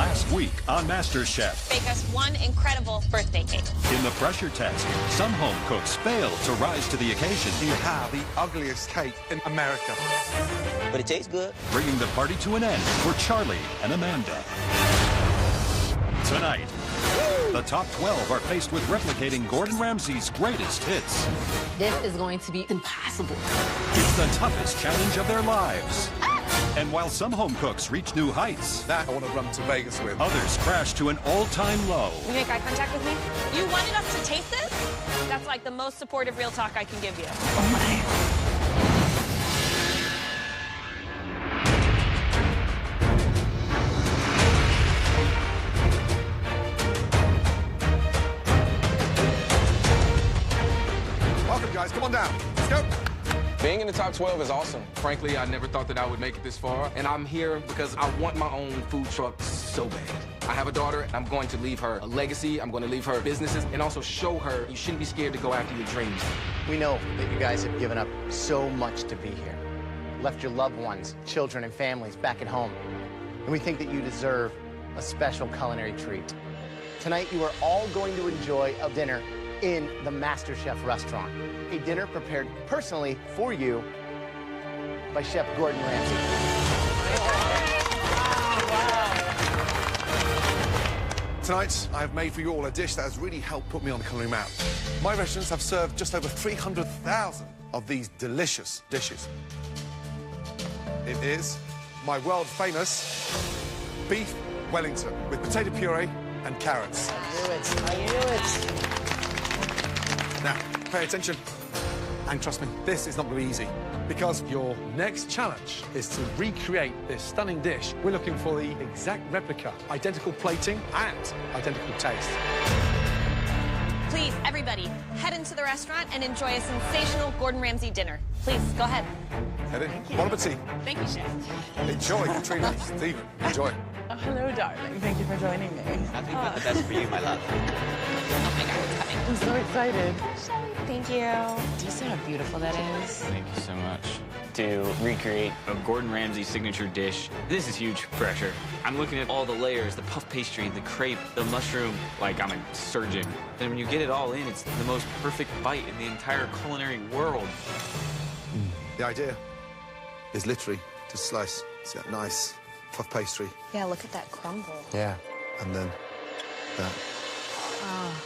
Last week on MasterChef. Bake us one incredible birthday cake. In the pressure test, some home cooks failed to rise to the occasion. You have the ugliest cake in America. But it tastes good. Bringing the party to an end for Charlie and Amanda. Tonight, the top 12 are faced with replicating Gordon Ramsay's greatest hits. This is going to be impossible. It's the toughest challenge of their lives. And while some home cooks reach new heights, That I want to run to Vegas with. others crash to an all-time low. You make eye contact with me? You wanted us to taste this? That's like the most supportive real talk I can give you. Oh my. Welcome, guys. Come on down. Let's go. Being in the top 12 is awesome. Frankly, I never thought that I would make it this far. And I'm here because I want my own food truck so bad. I have a daughter, and I'm going to leave her a legacy. I'm going to leave her businesses and also show her you shouldn't be scared to go after your dreams. We know that you guys have given up so much to be here. Left your loved ones, children, and families back at home. And we think that you deserve a special culinary treat. Tonight, you are all going to enjoy a dinner in the MasterChef restaurant. A dinner prepared personally for you by Chef Gordon Ramsay. Tonight, I have made for you all a dish that has really helped put me on the culinary map. My restaurants have served just over 300,000 of these delicious dishes. It is my world-famous beef Wellington with potato puree and carrots. I knew it. Now, pay attention. And trust me, this is not going to be easy, because your next challenge is to recreate this stunning dish. We're looking for the exact replica, identical plating and identical taste. Please, everybody, head into the restaurant and enjoy a sensational Gordon Ramsay dinner. Please, go ahead. Head in. Bon appetit. Thank you, Chef. Enjoy, Katrina. Stephen, enjoy. Oh, hello, darling. Thank you for joining me. Nothing but the best for you, my love. Oh my God, it's coming. I'm so excited. Thank you. Do you see how beautiful that is? Thank you so much. To recreate a Gordon Ramsay signature dish, this is huge pressure. I'm looking at all the layers, the puff pastry, the crepe, the mushroom, like I'm a surgeon. And when you get it all in, it's the most perfect bite in the entire culinary world. The idea is literally to slice that nice puff pastry, Yeah, look at that crumble. Yeah. and then that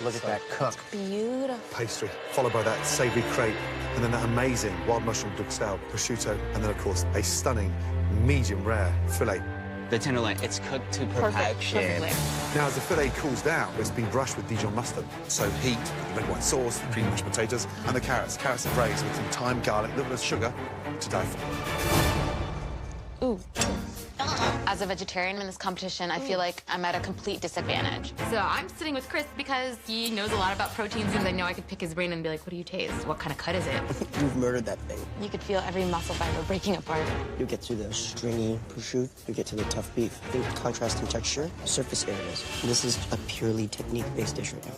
Look at that cook. Beautiful. pastry, followed by that savoury crepe, and then that amazing wild mushroom duxelle, prosciutto, and then, of course, a stunning medium rare filet. The tenderloin, it's cooked to Perfect. perfection. Perfectly. Now, as the filet cools down, it's been brushed with Dijon mustard. So heat, red wine sauce, creamy mashed potatoes, and the carrots. Carrots are braised with some thyme, garlic, a little bit of sugar to die for. Ooh. As a vegetarian in this competition, I feel like I'm at a complete disadvantage. So I'm sitting with Chris because he knows a lot about proteins, and I know I could pick his brain and be like, what do you taste? What kind of cut is it? You've murdered that thing. You could feel every muscle fiber breaking apart. You get to the stringy prosciutto, you get to the tough beef. Think contrast in texture, surface areas. This is a purely technique-based dish right now.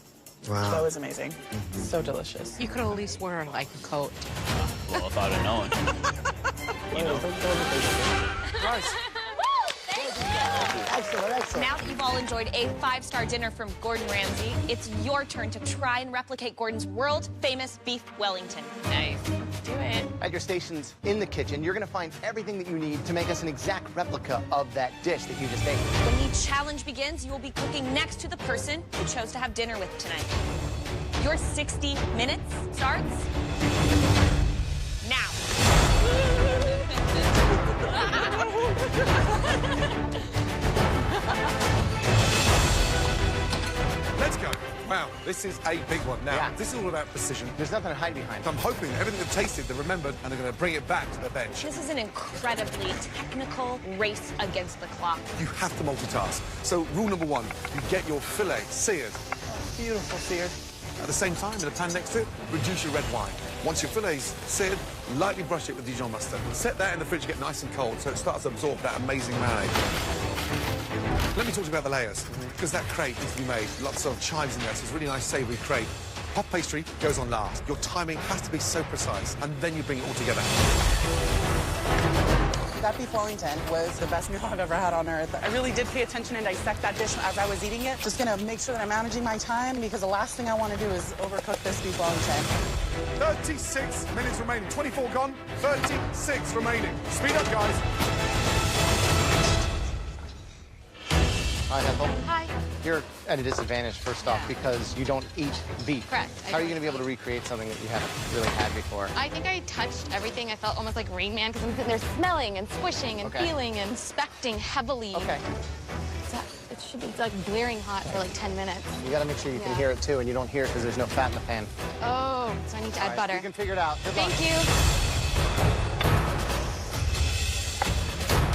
Wow. That was amazing. So delicious. You could at least wear like a coat. Well, if I'd have known. You know. Nice. Excellent, excellent. Now that you've all enjoyed a 5-star dinner from Gordon Ramsay, it's your turn to try and replicate Gordon's world-famous beef Wellington. Nice. Do it. At your stations in the kitchen, you're going to find everything that you need to make us an exact replica of that dish that you just ate. When the challenge begins, you will be cooking next to the person who chose to have dinner with tonight. Your 60 minutes starts now. Let's go. Wow, this is a big one. Now, Yeah. this is all about precision. There's nothing to hide behind. I'm hoping that everything they've tasted, they've remembered, and they're going to bring it back to the bench. This is an incredibly technical race against the clock. You have to multitask. So, rule number 1, you get your filet seared. Beautiful seared. At the same time, in a pan next to it, reduce your red wine. Once your filet's seared, lightly brush it with Dijon mustard. Set that in the fridge to get nice and cold so it starts to absorb that amazing marinade. Let me talk to you about the layers, because that crepe needs to be made. Lots of chives in there, so it's really nice savoury crepe. Puff pastry goes on last. Your timing has to be so precise, and then you bring it all together. That beef Wellington was the best meal I've ever had on earth. I really did pay attention and dissect that dish as I was eating it. Just gonna make sure that I'm managing my time because the last thing I want to do is overcook this beef Wellington. 36 minutes remaining. 24 gone, 36 remaining. Speed up, guys. Hi, Ethel. Hi. You're at a disadvantage, first off, because you don't eat beef. Correct. How are you going to be able to recreate something that you haven't really had before? I think I touched everything. I felt almost like Rain Man because I'm sitting there smelling and squishing and feeling and inspecting heavily. Okay. It should be like blaring hot for like 10 minutes. You got to make sure you can hear it, too, and you don't hear it because there's no fat in the pan. Oh, so I need to add butter. You can figure it out. Good luck. Thank you.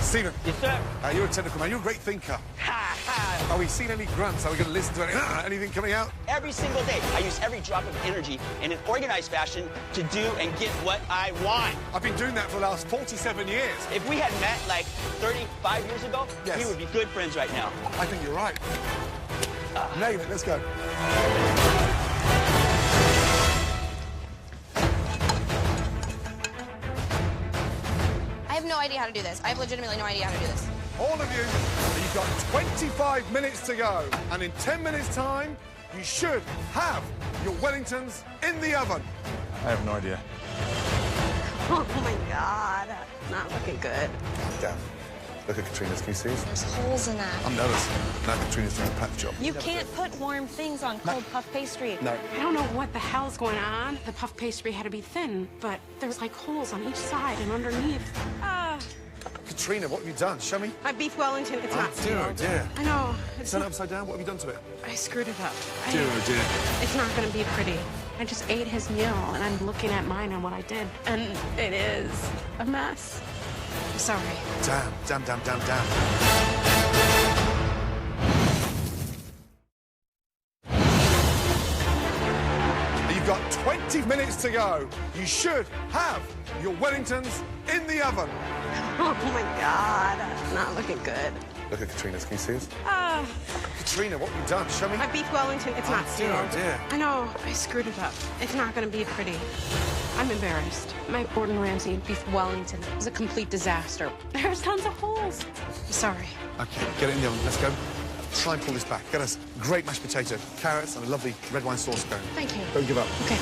Stephen. Yes, sir. You're a technical man. You're a great thinker. Are we seeing any grunts? Are we going to listen to anything coming out? Every single day, I use every drop of energy in an organized fashion to do and get what I want. I've been doing that for the last 47 years. If we had met like 35 years ago, Yes. we would be good friends right now. I think you're right. Nail it. Let's go. I have no idea how to do this. I have legitimately no idea how to do this. All of you, you've got 25 minutes to go. And in 10 minutes' time, you should have your Wellingtons in the oven. I have no idea. Oh my God, not looking good. Damn. Look at Katrina's. Can you see this? There's holes in that. I'm nervous. Now Katrina's doing a pat job. You can't put warm things on cold puff pastry. No. I don't know what the hell's going on. The puff pastry had to be thin, but there's like holes on each side and underneath. Katrina, what have you done? Show me. My beef Wellington, it's not Dear, oh sealed. dear. I know. Turn it upside down. What have you done to it? I screwed it up. Dear, oh dear. It's not going to be pretty. I just ate his meal, and I'm looking at mine and what I did. And it is a mess. I'm sorry. Damn. You've got 20 minutes to go. You should have your Wellingtons in the oven. Oh my God, not looking good. Look at Katrina's. Can you see this? Katrina, what have you done? Show me. My beef Wellington, it's not Dear, sealed. oh dear. I know. I screwed it up. It's not going to be pretty. I'm embarrassed. My Gordon Ramsay beef Wellington was a complete disaster. There's tons of holes. I'm sorry. Okay, get it in the oven. Let's go. Try and pull this back. Get us great mashed potato, carrots, and a lovely red wine sauce going. Thank you. Don't give up. Okay.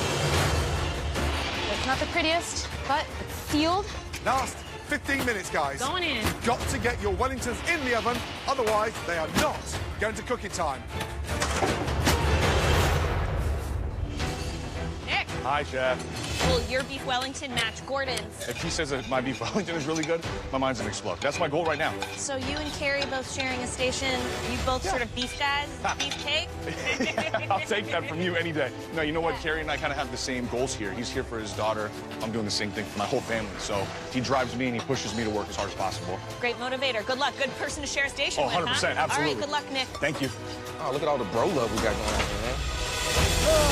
It's not the prettiest, but it's sealed. Last 15 minutes, guys. Going in. You've got to get your Wellingtons in the oven, otherwise they are not going to cooking time. Nick, Hi, Chef. will your beef Wellington match Gordon's? If he says that my beef Wellington is really good, my mind's gonna explode. That's my goal right now. So you and Carrie both sharing a station. You both sort of beef dads, beefcake? I'll take that from you any day. No, you know what? Carrie and I kind of have the same goals here. He's here for his daughter. I'm doing the same thing for my whole family. So he drives me and he pushes me to work as hard as possible. Great motivator. Good luck. Good person to share a station Oh, with, 100%, huh? absolutely. All right, good luck, Nick. Thank you. Oh, look at all the bro love we got going on here, man.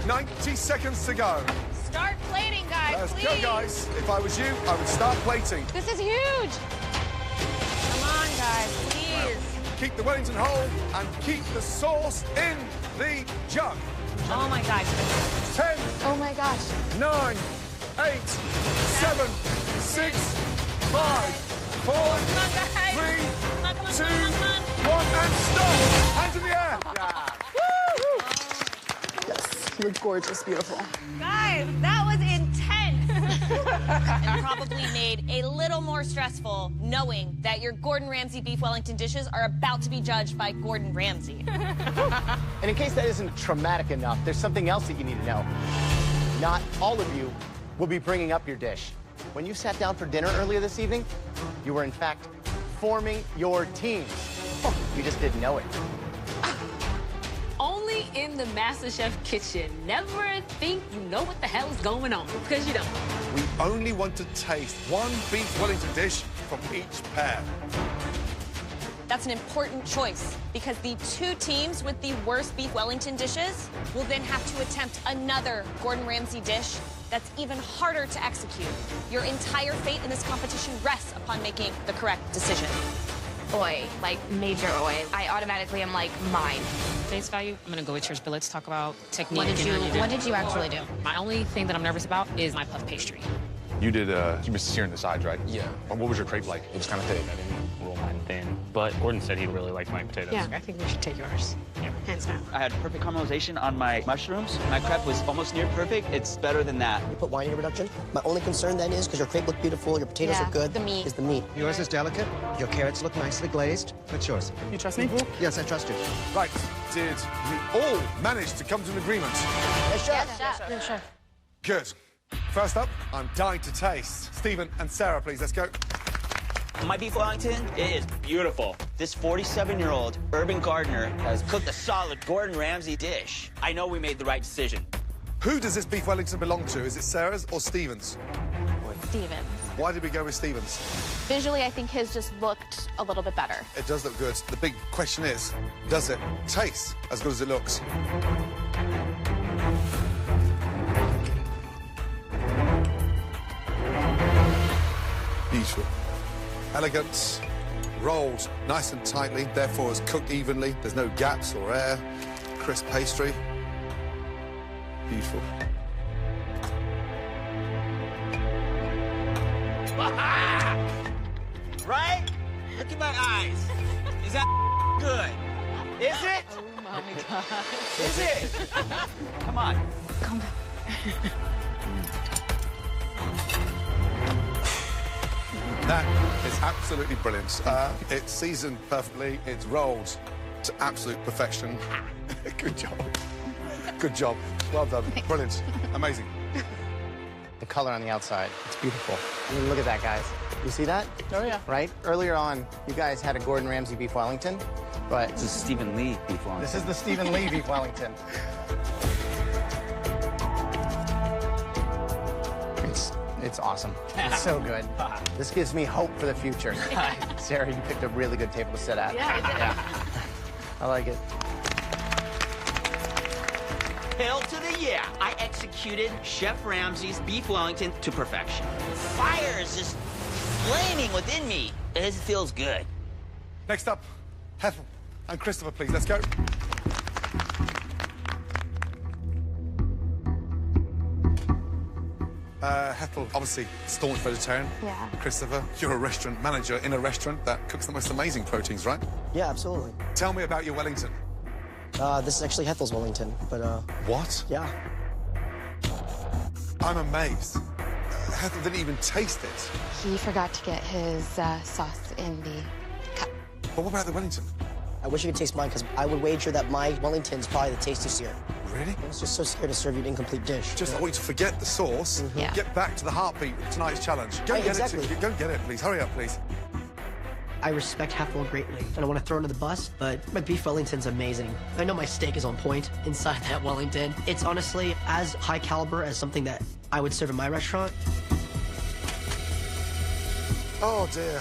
90 seconds to go. Start plating, guys, Let's please. go, guys. If I was you, I would start plating. This is huge. Come on, guys, please. Keep the Wellington whole and keep the sauce in the jug. Oh, my gosh. 10, Oh my gosh. 9, 8, 7, 6, 5, 4, Come on, guys. 3, Come on, come on, 2, come on, come on. 1, and stop. Hands in the air. Yes, you look gorgeous, beautiful. Guys, that was intense. And probably made a little more stressful knowing that your Gordon Ramsay beef Wellington dishes are about to be judged by Gordon Ramsay. And in case that isn't traumatic enough, there's something else that you need to know. Not all of you will be bringing up your dish. When you sat down for dinner earlier this evening, you were in fact forming your teams. You just didn't know it. Only in the MasterChef kitchen. Never think you know what the hell is going on, because you don't. We only want to taste one beef Wellington dish from each pair. That's an important choice because the two teams with the worst beef Wellington dishes will then have to attempt another Gordon Ramsay dish that's even harder to execute. Your entire fate in this competition rests upon making the correct decision. Oi, like major oi. I automatically am like mine. Face value, I'm gonna go with yours, but let's talk about technique. What did you actually do? My only thing that I'm nervous about is my puff pastry. You did, you missed searing the sides, right? Yeah. And what was your crepe like? It was kind of thick. I didn't roll mine thin. But Gordon said he really liked my potatoes. Yeah, I think we should take yours. Yeah, hands down. I had perfect caramelization on my mushrooms. My crepe was almost near perfect. It's better than that. You put wine in your reduction. My only concern then is, because your crepe looked beautiful, your potatoes Yeah, look good, the meat. is the meat. Yours is delicate. Your carrots look nicely glazed. What's yours? You trust me? Yes, I trust you. Right, did you all manage to come to an agreement? Yes, chef. Yes, chef. Good. First up, I'm dying to taste. Stephen and Sarah, please, let's go. My beef Wellington, it is beautiful. This 47-year-old urban gardener has cooked a solid Gordon Ramsay dish. I know we made the right decision. Who does this beef Wellington belong to? Is it Sarah's or Stephen's? Stevens. Why did we go with Stephen's? Visually, I think his just looked a little bit better. It does look good. The big question is, does it taste as good as it looks? Beautiful. Elegant, rolled nice and tightly, therefore it's cooked evenly. There's no gaps or air. Crisp pastry. Beautiful. Right? Look at my eyes. Is that good? Is it? Oh my God. Is it? Come on. Come back. That is absolutely brilliant. It's seasoned perfectly. It's rolled to absolute perfection. Good job. Good job. Well done. Brilliant. Amazing. The color on the outside, it's beautiful. I mean, look at that, guys. You see that? Oh, yeah. Right? Earlier on, you guys had a Gordon Ramsay beef Wellington, but... This is Stephen Lee beef Wellington. This is the Stephen Lee beef Wellington. It's awesome. It's so good. This gives me hope for the future. Sarah, you picked a really good table to sit at. Yeah, I did. Yeah. I like it. Hail to the yeah! I executed Chef Ramsay's beef Wellington to perfection. Fire is just flaming within me. It feels good. Next up, Hethel and Christopher, please. Let's go. Hethel, obviously staunch vegetarian. Yeah. Christopher, you're a restaurant manager in a restaurant that cooks the most amazing proteins, right? Yeah, absolutely. Tell me about your Wellington. This is actually Hethel's Wellington, but, What? yeah. I'm amazed. Hethel didn't even taste it. He forgot to get his sauce in the cup. But what about the Wellington? I wish you could taste mine, because I would wager that my Wellington's probably the tastiest here. Really? I was just so scared to serve you an incomplete dish. Just, I want you to forget the sauce, Yeah. get back to the heartbeat of tonight's challenge. Go and get exactly. it. Go and get it, please. Hurry up, please. I respect Hethel greatly. I don't want to throw her under the bus, but my beef Wellington's amazing. I know my steak is on point inside that Wellington. It's honestly as high caliber as something that I would serve in my restaurant. Oh, dear.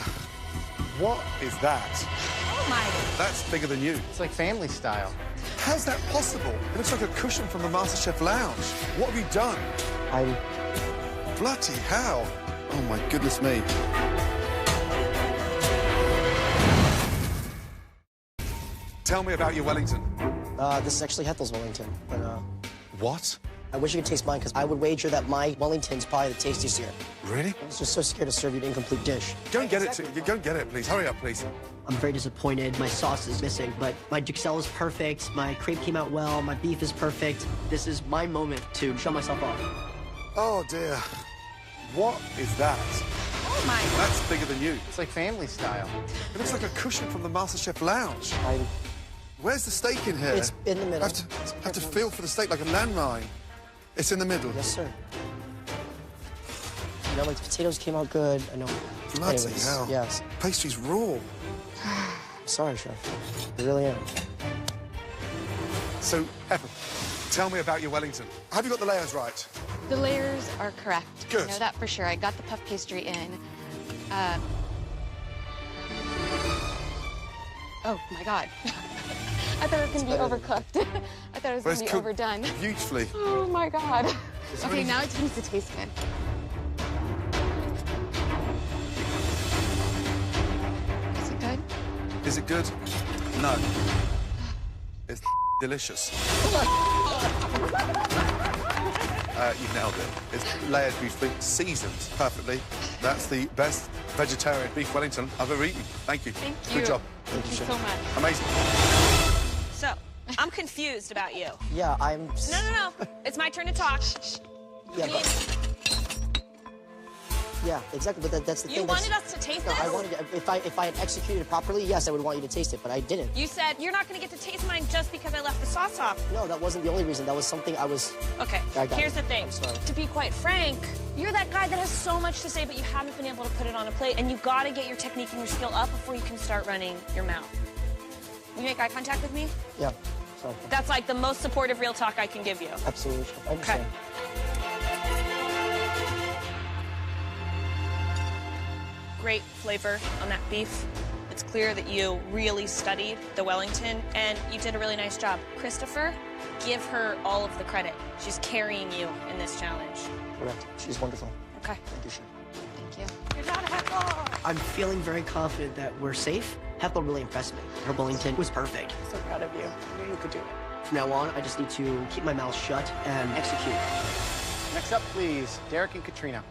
What is that? Oh my. That's bigger than you. It's like family style. How's that possible? It looks like a cushion from the MasterChef lounge. What have you done? I'm... Bloody hell. Oh, my goodness me. Tell me about your Wellington. This is actually Hethel's Wellington, but, What? I wish you could taste mine, because I would wager that my Wellington's probably the tastiest here. Really? I was just so scared to serve you an incomplete dish. Go and get it. Go and get it, please. Hurry up, please. I'm very disappointed. My sauce is missing, but my duxelle is perfect. My crepe came out well. My beef is perfect. This is my moment to show myself off. Oh, dear. What is that? Oh my. That's bigger than you. It's like family style. It looks like a cushion from the MasterChef lounge. Where's the steak in here? It's in the middle. I have to feel for the steak like a landmine. It's in the middle. Yes, sir. You know, like, the potatoes came out good. I know. Bloody Anyways, hell. yes. Pastry's raw. I'm sorry, Chef. I really am. So, Evan, tell me about your Wellington. Have you got the layers right? The layers are correct. Good. I know that for sure. I got the puff pastry in. Oh my God. I thought it was gonna be overcooked. I thought it was gonna be overdone. Beautifully. Oh my God. It's Okay, really- now it needs to taste good. Is it good? Is it good? No. It's delicious. You nailed it. It's layered beautifully, seasoned perfectly. That's the best vegetarian beef Wellington I've ever eaten. Thank you. Thank you. Good job. Thank you so much. Amazing. So, I'm confused about you. Yeah, I'm... No. It's my turn to talk. Yeah, yeah, exactly. But that's the thing. You wanted us to taste this? I wanted to, if I had executed it properly, yes, I would want you to taste it, but I didn't. You said you're not going to get to taste mine just because I left the sauce off. No, that wasn't the only reason. That was something I was... Okay, here's the thing. I'm sorry. To be quite frank, you're that guy that has so much to say, but you haven't been able to put it on a plate, and you got to get your technique and your skill up before you can start running your mouth. Will you make eye contact with me? Yeah. So, That's like the most supportive real talk I can give you. absolutely. I understand. Okay. Great flavor on that beef. It's clear that you really studied the Wellington, and you did a really nice job. Christopher, give her all of the credit. She's carrying you in this challenge. Correct. She's wonderful. Okay. Thank you, Chef. Thank you. You're not Hethel. I'm feeling very confident that we're safe. Hethel really impressed me. Her Wellington was perfect. So proud of you. I knew you could do it. From now on, I just need to keep my mouth shut and execute. Next up, please, Derek and Katrina.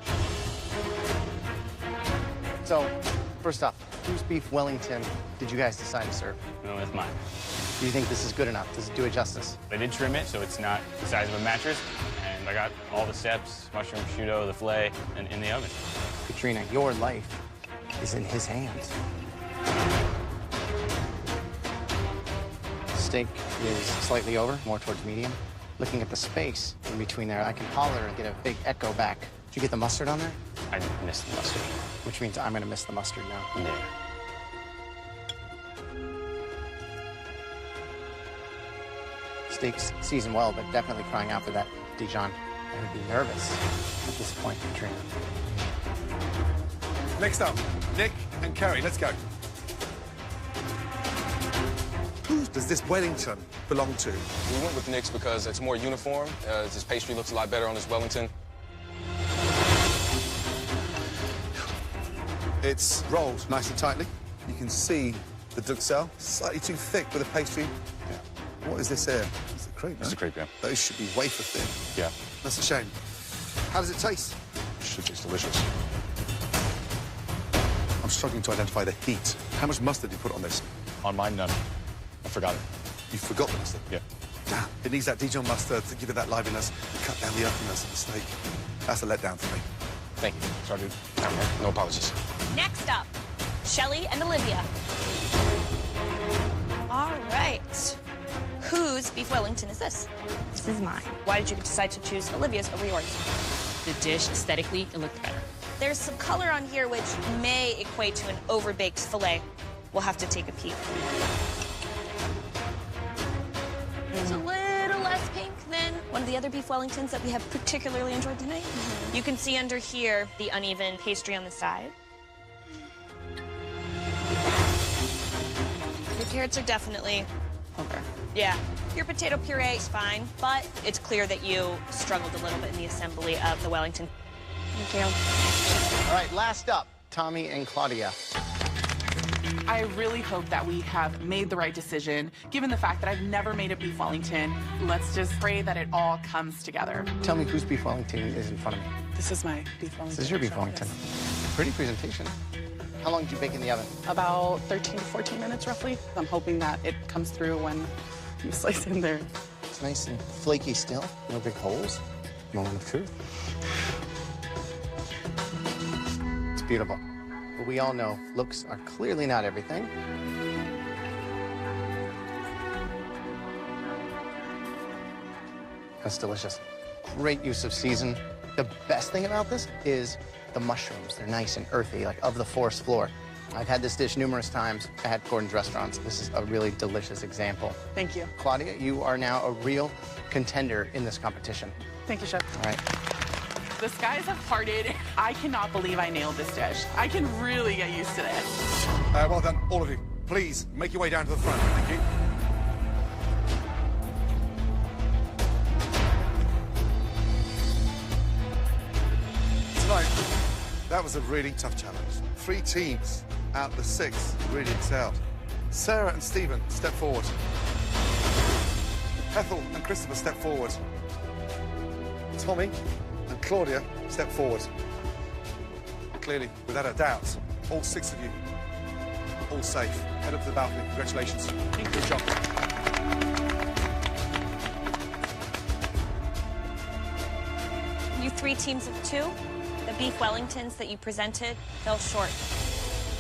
So, first off, whose beef Wellington did you guys decide to serve? I went with mine. Do you think this is good enough? Does it do it justice? I did trim it, so it's not the size of a mattress, and I got all the steps, mushroom, prosciutto, the filet, and in the oven. Katrina, your life is in his hands. Steak is slightly over, more towards medium. Looking at the space in between there, I can holler and get a big echo back. Did you get the mustard on there? I missed the mustard. Which means I'm gonna miss the mustard now. Yeah. Steak's seasoned well, but definitely crying out for that Dijon. I would be nervous at this point, Katrina. Next up, Nick and Kerry. Let's go. Who does this Wellington belong to? We went with Nick's because it's more uniform. His pastry looks a lot better on his Wellington. It's rolled nice and tightly. You can see the duxelle, slightly too thick for the pastry. Yeah. What is this here? It's a crepe, It's a crepe, yeah. Those should be wafer thin. Yeah. That's a shame. How does it taste? It should taste delicious. I'm struggling to identify the heat. How much mustard did you put on this? On mine, none. I forgot it. You forgot the mustard? Yeah. Damn. It needs that Dijon mustard to give it that liveliness, cut down the earthiness of the steak. That's a letdown for me. Thank you. Sorry, dude. No apologies. Next up, Shelley and Olivia. All right. Whose beef Wellington is this? This is mine. Why did you decide to choose Olivia's over yours? The dish, aesthetically, it looked better. There's some color on here which may equate to an overbaked filet. We'll have to take a peek. It's a little less pink than one of the other beef Wellingtons that we have particularly enjoyed tonight. You can see under here the uneven pastry on the side. Your carrots are definitely over. Yeah, your potato puree is fine, but it's clear that you struggled a little bit in the assembly of the Wellington. Thank you. All right, last up, Tommy and Claudia. I really hope that we have made the right decision, given the fact that I've never made a beef Wellington. Let's just pray that it all comes together. Tell me whose beef Wellington is in front of me. This is my beef Wellington. This is your beef Wellington. Yes. Pretty presentation. How long did you bake in the oven? About 13 to 14 minutes, roughly. I'm hoping that it comes through when you slice in there. It's nice and flaky still. No big holes. Moment of truth. It's beautiful. But we all know looks are clearly not everything. That's delicious. Great use of season. The best thing about this is the mushrooms. They're nice and earthy, like of the forest floor. I've had this dish numerous times at Gordon's restaurants. This is a really delicious example. Thank you. Claudia, you are now a real contender in this competition. Thank you, Chef. All right. The skies have parted. I cannot believe I nailed this dish. I can really get used to this. Well done, all of you. Please, make your way down to the front. Thank you. Tonight, that was a really tough challenge. 3 teams out of the 6 really excelled. Sarah and Stephen, step forward. Ethel and Christopher, step forward. Tommy and Claudia, step forward. Clearly, without a doubt, all 6 of you, all safe. Head up to the balcony. Congratulations. Good job. You 3 teams of 2, the beef Wellingtons that you presented fell short.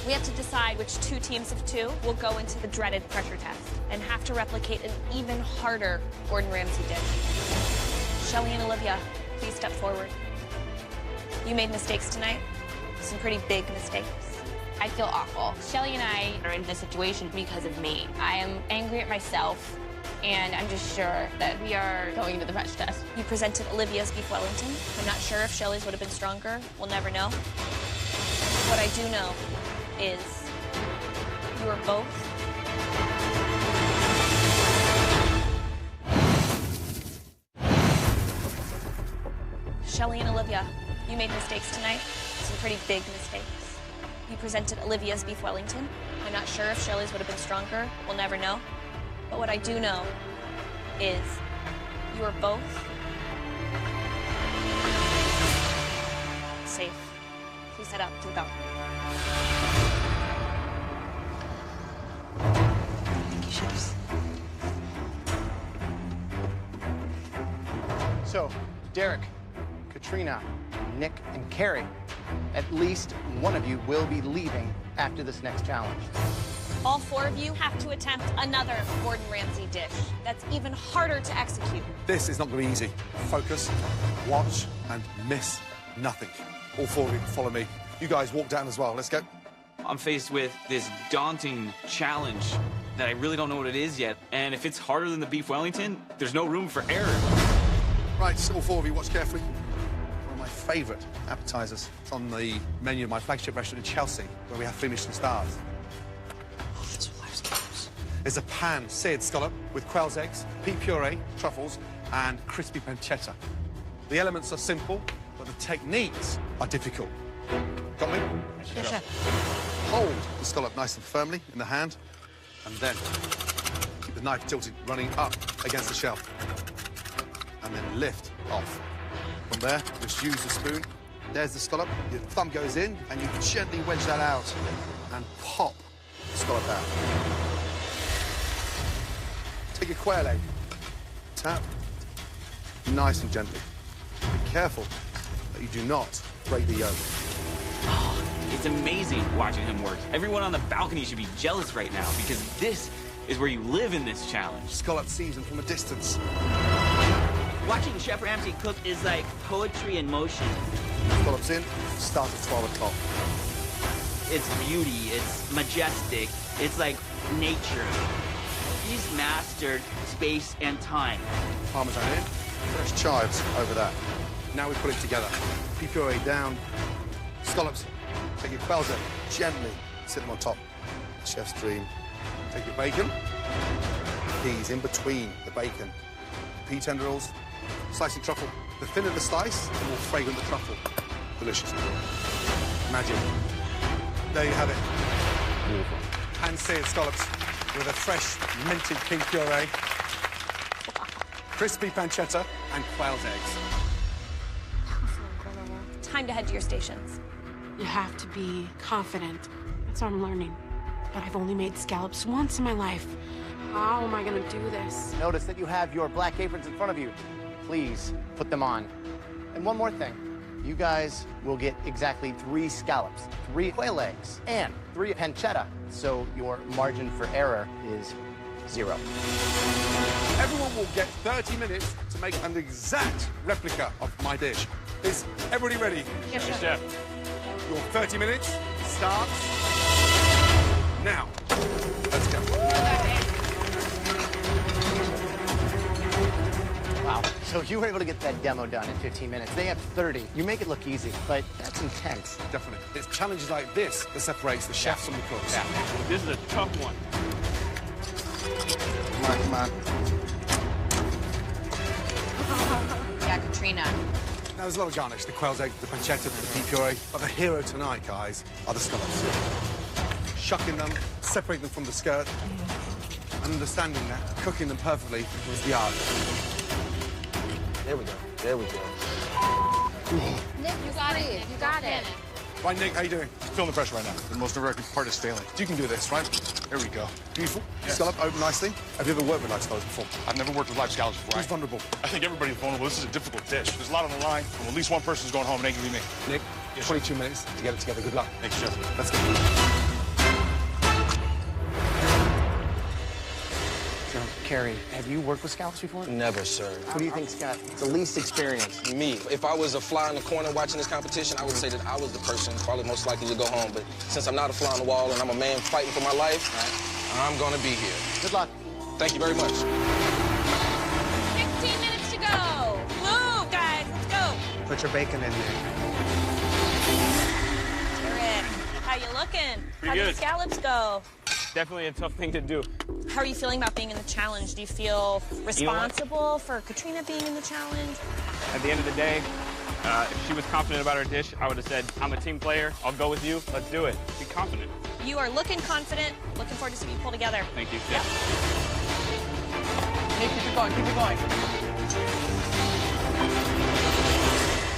We have to decide which 2 teams of 2 will go into the dreaded pressure test and have to replicate an even harder Gordon Ramsay dish. Shelley and Olivia, please step forward. You made mistakes tonight, some pretty big mistakes. I feel awful. Shelley and I are in this situation because of me. I am angry at myself, and I'm just sure that we are going into the pressure test. You presented Olivia's beef Wellington. I'm not sure if Shelley's would have been stronger. We'll never know. What I do know is you are both Shelley and Olivia, you made mistakes tonight, some pretty big mistakes. You presented Olivia's beef Wellington. I'm not sure if Shelley's would have been stronger. We'll never know. But what I do know is you are both safe. Please head up to the balcony. Thank you, chefs. So, Derek, Katrina, Nick, and Carrie, at least one of you will be leaving after this next challenge. All 4 of you have to attempt another Gordon Ramsay dish that's even harder to execute. This is not going to be easy. Focus, watch, and miss nothing. All 4 of you, follow me. You guys walk down as well. Let's go. I'm faced with this daunting challenge that I really don't know what it is yet. And if it's harder than the beef Wellington, there's no room for error. Right, all 4 of you, watch carefully. One of my favourite appetizers. It's on the menu of my flagship restaurant in Chelsea, where we have 3 Michelin stars. There's a pan-seared scallop with quail's eggs, pea puree, truffles, and crispy pancetta. The elements are simple, but the techniques are difficult. Got me? Yes, chef. Hold the scallop nice and firmly in the hand, and then keep the knife tilted, running up against the shell. And then lift off. From there, just use the spoon. There's the scallop. Your thumb goes in, and you gently wedge that out and pop the scallop out. Take your quail egg, tap, nice and gently. Be careful that you do not break the yolk. Oh, it's amazing watching him work. Everyone on the balcony should be jealous right now because this is where you live in this challenge. Scallop seasoned from a distance. Watching Chef Ramsay cook is like poetry in motion. Scallops in, start at 12 o'clock. It's beauty, it's majestic, it's like nature. He's mastered space and time. Parmesan in, fresh chives over that. Now we put it together. Pea puree down, scallops. Take your quails in, gently sit them on top. Chef's dream. Take your bacon, peas in between the bacon. Pea tendrils, slicing truffle. The thinner the slice, the more fragrant the truffle. Delicious. Magic. There you have it. Beautiful. Hand-seared scallops with a fresh minted pea puree, crispy pancetta, and quail's eggs. Time to head to your stations. You have to be confident. That's what I'm learning. But I've only made scallops once in my life. How am I gonna do this? Notice that you have your black aprons in front of you. Please put them on. And one more thing. You guys will get exactly 3 scallops, 3 quail eggs, and 3 pancetta. So your margin for error is 0. Everyone will get 30 minutes to make an exact replica of my dish. Is everybody ready? Yes, Yes, chef. Your 30 minutes starts now. Let's go. Wow. So you were able to get that demo done in 15 minutes. They have 30. You make it look easy, but that's intense. Definitely. It's challenges like this that separates the chefs from the cooks. Yeah. This is a tough one. Come on. Yeah, Katrina. Now, there's a lot of garnish. The quail's egg, the pancetta, the pea puree. But the hero tonight, guys, are the scallops. Shucking them, separate them from the skirt. And understanding that cooking them perfectly is the art. There we go. There we go. Nick, you got it. You got it. Right, Nick, how you doing? Feeling the pressure right now. The most nerve-wracking part is failing. You can do this, right? There we go. Beautiful. Yes. Scallop, open nicely. Have you ever worked with live scallops before? I've never worked with live scallops before. Who's vulnerable? I think everybody's vulnerable. This is a difficult dish. There's a lot on the line, and at least one person's going home. It ain't gonna be me. Nick, 22 minutes to get it together. Good luck. Thanks, Chef. Let's go. So, Carrie, have you worked with scallops before? Never, sir. Who do you think's got the least experience? Me. If I was a fly in the corner watching this competition, I would say that I was the person probably most likely to go home. But since I'm not a fly on the wall and I'm a man fighting for my life, I'm gonna be here. Good luck. Thank you very much. 16 minutes to go. Move, guys. Let's go. Put your bacon in there. Eric, how you looking? Pretty How did the good. scallops go? Definitely a tough thing to do. How are you feeling about being in the challenge? Do you feel responsible for Katrina being in the challenge? At the end of the day, if she was confident about her dish, I would have said, I'm a team player. I'll go with you. Let's do it. Be confident. You are looking confident. Looking forward to seeing you pull together. Thank you. Yep. Hey, keep it going, keep it going.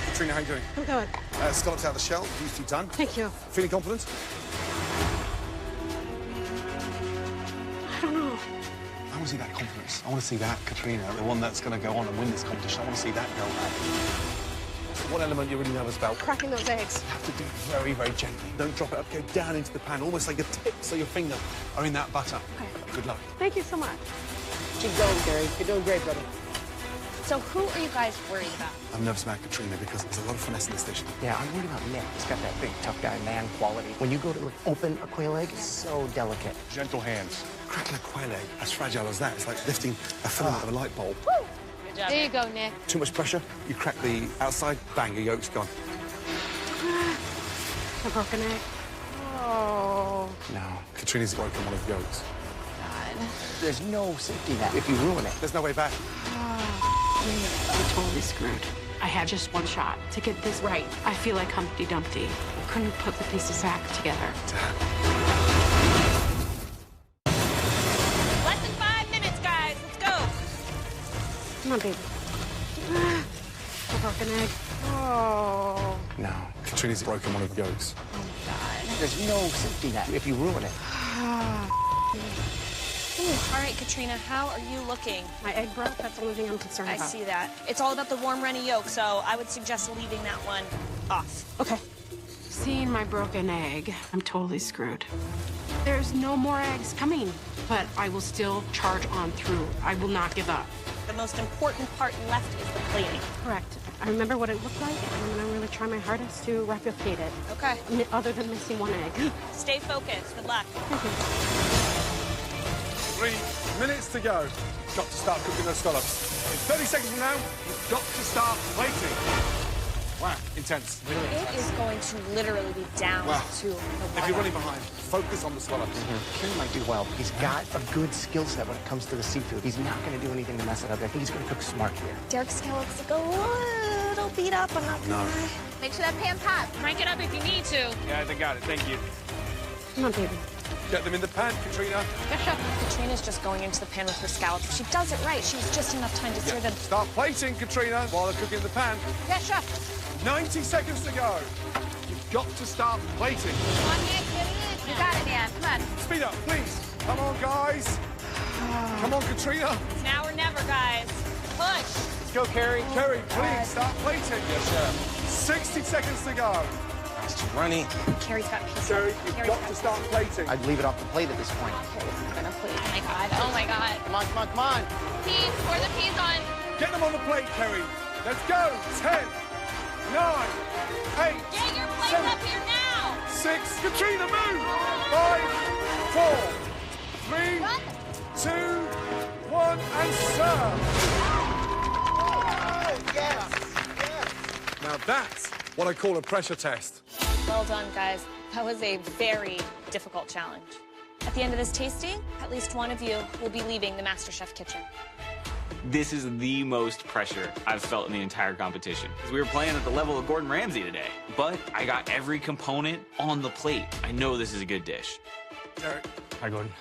Katrina, how you doing? I'm good. Scallops out of the shell. These two done. Thank you. Feeling confident? I don't know. I want to see that confidence. I want to see that Katrina, the one that's going to go on and win this competition. I want to see that girl. What element you're really nervous about? Cracking those eggs. You have to do it very, very gently. Don't drop it up. Go down into the pan, almost like the tips of your finger are in that butter. Okay. Good luck. Thank you so much. Keep going, Carrie. You're doing great, brother. So who are you guys worried about? I'm nervous about Katrina because there's a lot of finesse in this dish. Yeah, I'm worried about Nick. He's got that big, tough guy, man quality. When you go to open a quail egg, it's so delicate. Gentle hands. Cracking a quail egg, as fragile as that, it's like lifting a filament of a light bulb. Good job. There you go, Nick. Too much pressure, you crack the outside, bang, your yolk's gone. A broken egg. Oh. No. Katrina's broken one of the yolks. God. There's no safety net if you ruin it. There's no way back. I'm totally screwed. I have just one shot to get this right. I feel like Humpty Dumpty. I couldn't put the pieces back together. Less than 5 minutes, guys. Let's go. Come on, baby. A broken egg. Oh. No. Katrina's broken one of the yolks. There's no safety net if you ruin it. All right, Katrina, how are you looking? My egg broke. That's the only thing I'm concerned I about. see that. It's all about the warm, runny yolk, so I would suggest leaving that one off. Okay. Seeing my broken egg, I'm totally screwed. There's no more eggs coming, but I will still charge on through. I will not give up. The most important part left is the plating. Correct. I remember what it looked like, and I'm gonna really try my hardest to replicate it. Okay. Other than missing one egg. Stay focused. Good luck. 3 minutes to go. Got to start cooking those scallops. In 30 seconds from now, you've got to start plating. Wow, intense. Really It intense. is going to literally be down Wow. to the If wire. you're running behind, focus on the scallops. Carrie might do well. He's got a good skill set when it comes to the seafood. He's not going to do anything to mess it up. I think he's going to cook smart here. Derek's scallops look a little beat up, I'm not gonna lie. Make sure that pan pops. Crank it up if you need to. Guys, I got it. Thank you. Come on, baby. Get them in the pan, Katrina. Katrina's just going into the pan with her scallops. If she does it right, she has just enough time to sear them. Start plating, Katrina, while they're cooking in the pan. Yes, chef. 90 seconds to go. You've got to start plating. Come on, Nick. Get it in. You got it, man. Come on. Speed up, please. Come on, guys. Come on, Katrina. It's now or never, guys. Push. Let's go, Carrie. Carrie, please start plating. Yes, sir. 60 seconds to go. That's too runny. Carrie's got pieces. Carrie, you've got to start plating. I'd leave it off the plate at this point. Carrie's gonna plate. Oh, my God. Oh, my God. Come on, come on, come on. Peas. Pour the peas on. Get them on the plate, Carrie. Let's go. 10, 9, 8, Get your plates 7, up here now. 6. Katrina, move. 5, 4, 3, 2, 1, and serve. Yes. Now that's what I call a pressure test. Well done, guys. That was a very difficult challenge. At the end of this tasting, at least one of you will be leaving the MasterChef kitchen. This is the most pressure I've felt in the entire competition. Because we were playing at the level of Gordon Ramsay today. But I got every component on the plate. I know this is a good dish. Derek, Hi, Gordon.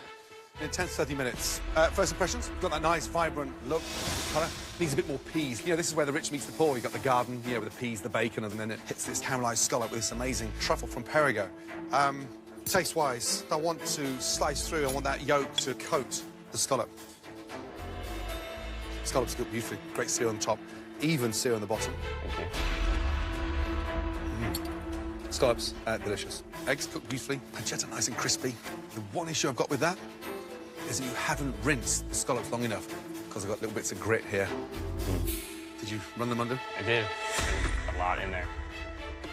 In 10 to 30 minutes. First impressions? Got that nice, vibrant look, colour. Needs a bit more peas. You know, this is where the rich meets the poor. You've got the garden, you know, with the peas, the bacon, and then it hits this caramelised scallop with this amazing truffle from Perrigo. Taste-wise, I want to slice through. I want that yolk to coat the scallop. Scallops cooked beautifully. Great sear on the top. Even sear on the bottom. Thank you. Scallops, delicious. Eggs cooked beautifully. Pancetta nice and crispy. The one issue I've got with that is that you haven't rinsed the scallops long enough because I've got little bits of grit here. Did you run them under? I did. A lot in there.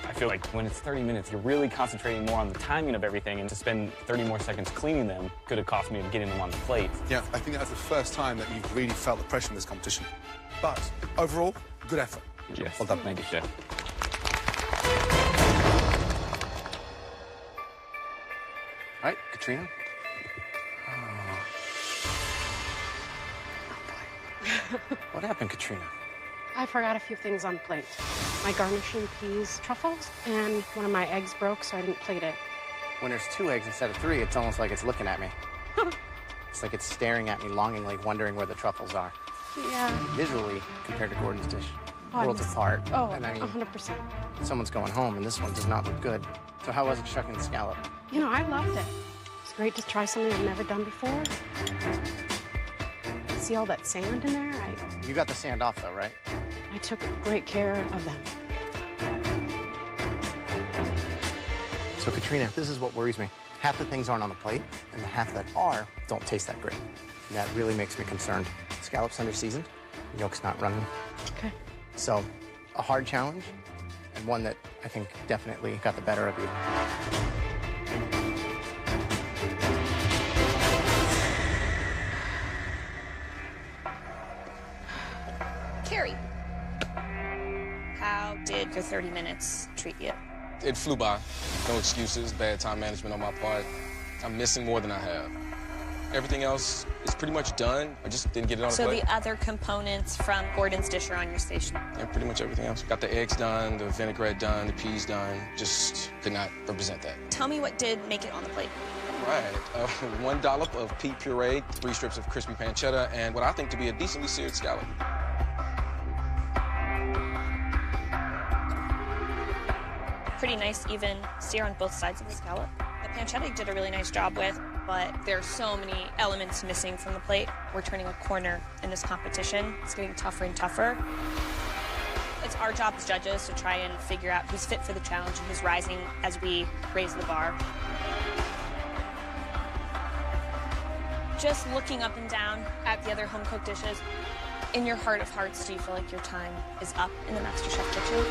I feel like when it's 30 minutes, you're really concentrating more on the timing of everything, and to spend 30 more seconds cleaning them could have cost me getting them on the plate. Yeah, I think that's the first time that you've really felt the pressure in this competition. But overall, good effort. Yes. Well done. Thank you, Chef. All right, Katrina. What happened, Katrina? I forgot a few things on the plate. My garnishing peas, truffles, and one of my eggs broke, so I didn't plate it. When there's 2 eggs instead of 3, it's almost like it's looking at me. It's like it's staring at me longingly, wondering where the truffles are. Yeah. Visually, compared to Gordon's dish, Oh, worlds apart. Oh, and I mean, 100%. someone's going home, and this one does not look good. So how was it shucking the scallop? You know, I loved it. It's great to try something I've never done before. See all that sand in there? You got the sand off, though, right? I took great care of them. So, Katrina, this is what worries me. Half the things aren't on the plate, and the half that are don't taste that great. And that really makes me concerned. Scallop's under seasoned, the yolk's not running. Okay. So, a hard challenge, and one that I think definitely got the better of you. Carrie, how did your 30 minutes treat you? It flew by. No excuses, bad time management on my part. I'm missing more than I have. Everything else is pretty much done. I just didn't get it on the So plate. the other components from Gordon's dish are on your station? Yeah, pretty much everything else. Got the eggs done, the vinaigrette done, the peas done. Just could not represent that. Tell me what did make it on the plate. Right. 1 dollop of pea puree, 3 strips of crispy pancetta, and what I think to be a decently seared scallop. Pretty nice, even sear on both sides of the scallop. The pancetta you did a really nice job with, but there are so many elements missing from the plate. We're turning a corner in this competition. It's getting tougher and tougher. It's our job as judges to try and figure out who's fit for the challenge and who's rising as we raise the bar. Just looking up and down at the other home-cooked dishes, in your heart of hearts, do you feel like your time is up in the MasterChef kitchen?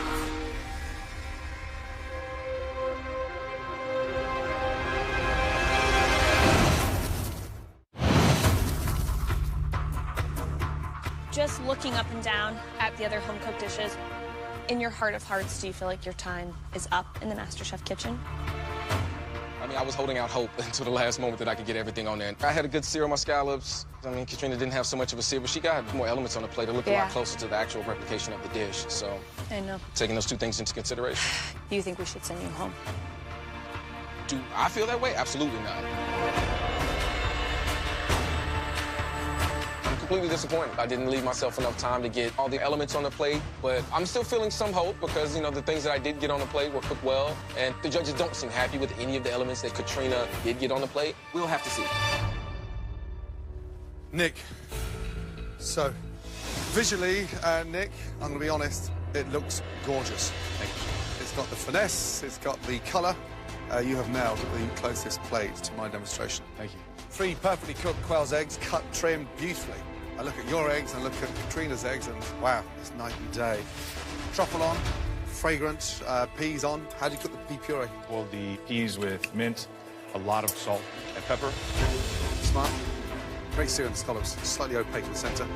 Just looking up and down at the other home-cooked dishes, in your heart of hearts, do you feel like your time is up in the MasterChef kitchen? I mean, I was holding out hope until the last moment that I could get everything on there. I had a good sear on my scallops. I mean, Katrina didn't have so much of a sear, but she got more elements on the plate. It looked a lot closer to the actual replication of the dish. So, I know. taking those 2 things into consideration. Do you think we should send you home? Do I feel that way? Absolutely not. I'm completely disappointed. I didn't leave myself enough time to get all the elements on the plate, but I'm still feeling some hope because, you know, the things that I did get on the plate were cooked well, and the judges don't seem happy with any of the elements that Katrina did get on the plate. We'll have to see. Nick, so visually, Nick, I'm going to be honest, it looks gorgeous. Thank you. It's got the finesse, it's got the colour. You have nailed the closest plate to my demonstration. Thank you. 3 perfectly cooked quail's eggs, cut, trimmed beautifully. I look at your eggs and look at Katrina's eggs, and wow, it's night and day. Truffle on, fragrant, peas on. How do you cook the pea puree? Well, the peas with mint, a lot of salt and pepper. Smart. Great sear on the scallops, slightly opaque in the centre.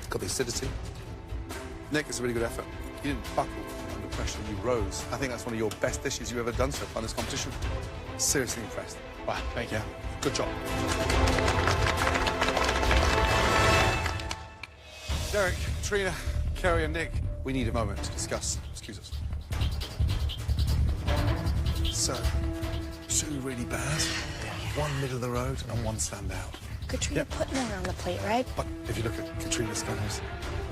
Got the acidity. Nick, it's a really good effort. You didn't buckle under pressure, you rose. I think that's one of your best dishes you've ever done so far in this competition. Seriously impressed. Wow, thank you. Good job. Derek, Katrina, Kerry and Nick, we need a moment to discuss. Excuse us. So, two really bad, one middle of the road, and one standout. Katrina, put more on the plate, right? But if you look at Katrina's scallops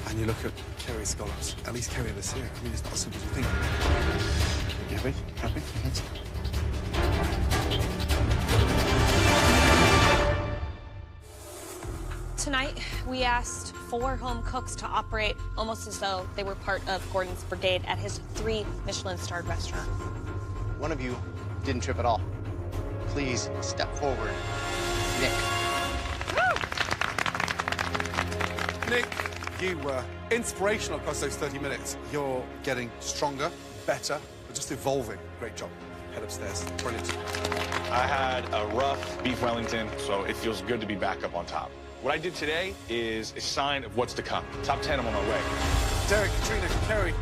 and you look at Kerry's scallops, at least Kerry this here. I mean, it's not as simple as you think. You happy? Happy? Tonight, we asked 4 home cooks to operate almost as though they were part of Gordon's brigade at his 3 Michelin-starred restaurant. One of you didn't trip at all. Please step forward. Nick. Nick, you were inspirational across those 30 minutes. You're getting stronger, better, but just evolving. Great job. Head upstairs. Brilliant. I had a rough beef Wellington, so it feels good to be back up on top. What I did today is a sign of what's to come. Top 10, I'm on my way. Derek, Katrina, Kerry,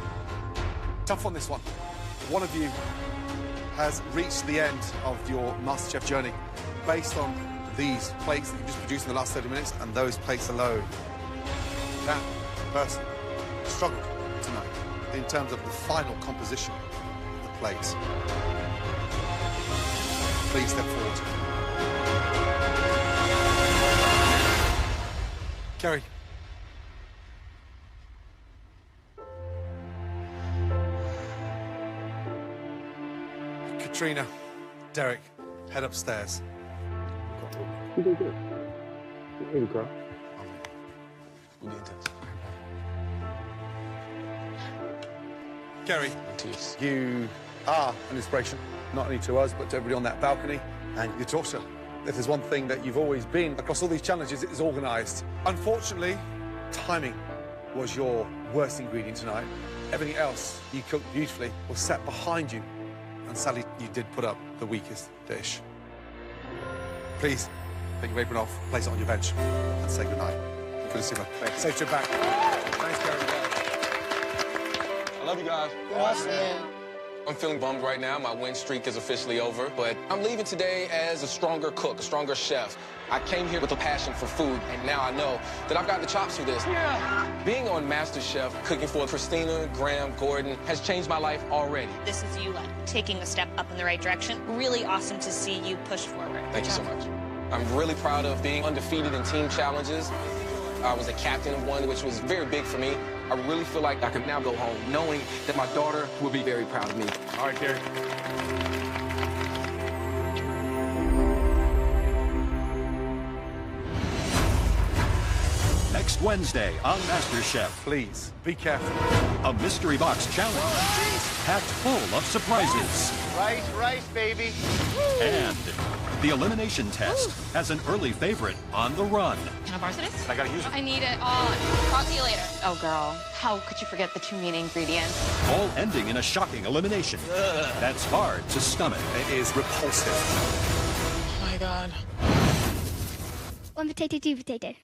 tough on this one. One of you has reached the end of your MasterChef journey based on these plates that you just produced in the last 30 minutes and those plates alone. That person struggled tonight in terms of the final composition of the plates. Please step forward. Kerry. Katrina, Derek, head upstairs. You did good. Maybe cry. Kerry, you are an inspiration, not only to us, but to everybody on that balcony and your daughter. If there's one thing that you've always been across all these challenges, it is organised. Unfortunately, timing was your worst ingredient tonight. Everything else you cooked beautifully was set behind you. And sadly, you did put up the weakest dish. Please, take your apron off, place it on your bench, and say goodnight. Good to see you, man. Safe trip back. Thanks, Kerry. I love you guys. Awesome. I'm feeling bummed right now. My win streak is officially over, but I'm leaving today as a stronger cook, a stronger chef. I came here with a passion for food, and now I know that I've got the chops for this. Yeah. Being on MasterChef, cooking for Christina, Graham, Gordon, has changed my life already. This is you taking a step up in the right direction. Really awesome to see you push forward. Thank you so much. I'm really proud of being undefeated in team challenges. I was a captain of one, which was very big for me. I really feel like I can now go home knowing that my daughter will be very proud of me. All right, Kerry. Next Wednesday on MasterChef. Please, be careful. A mystery box challenge packed full of surprises. Rice, baby. And the elimination test has an early favorite on the run. Can I borrow this? I gotta use it. I need it all. Talk to you later. Oh, girl. How could you forget the 2 main ingredients? All ending in a shocking elimination. That's hard to stomach. It is repulsive. Oh, my God. One potato, 2 potato.